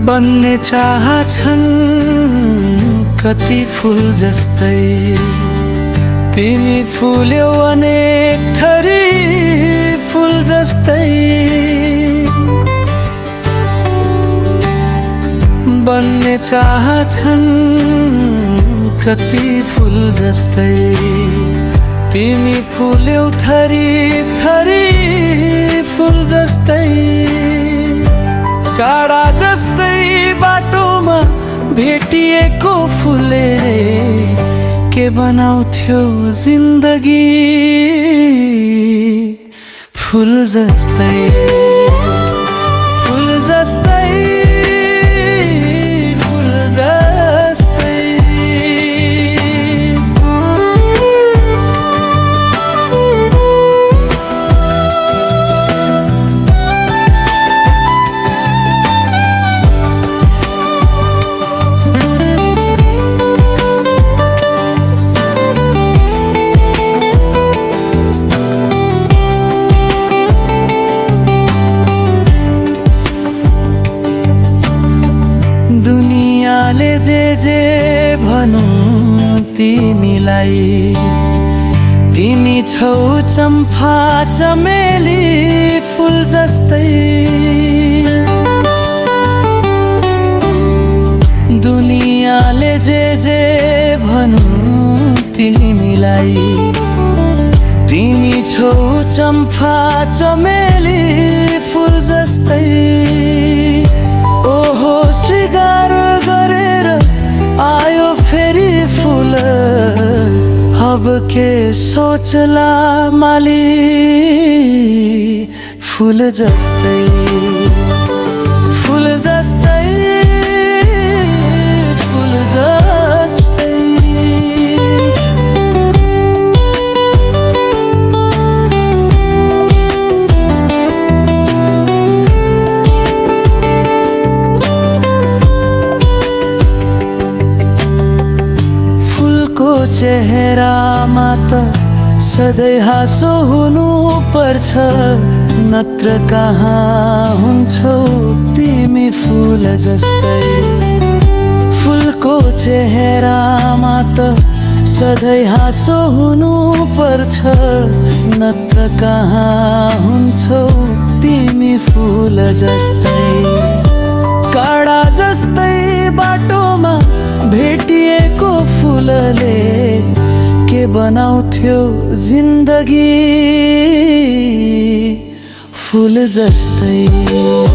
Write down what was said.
बन्ने चाहछन् कति फूल जस्तै तिमी फुल्यौ अनेक थरी फूल जस्तै बन्ने चाहछन् कति फूल जस्तै तिमी फुल्यौ थरी थरी फूल जस्तै काडा जस्तै बाटोमा भेटिएको फुलले के बनाउँथ्यो जिन्दगी फूल जस्तै फूल जस्तै फूल जस्तै दुनियाले जे भनौँ तिमीलाई तिमी छौ चम्फा चमेली फूल जस्तै दुनियाले जे भनौँ तिमीलाई तिमी छौ चम्फा चमेली फूल जस्तै ओहो श्रृंगार गरेर आयो फेरि फूल अब के सोचला माली फूल जस्तै फूल जस्तै फूल जस्तै चेहरामा त सधैँ हाँसो हुनु पर्छ नत्र कहाँ हुन्छौ तिमी फूल जस्तै फूलको चेहरामा त सधैँ हाँसो हुनु पर्छ नत्र कहाँ हुन्छौ तिमी फूल जस्तै काडा जस्तै बाटोमा भेटिएको फूलले के बनाउँथ्यो जिन्दगी फूल जस्तै।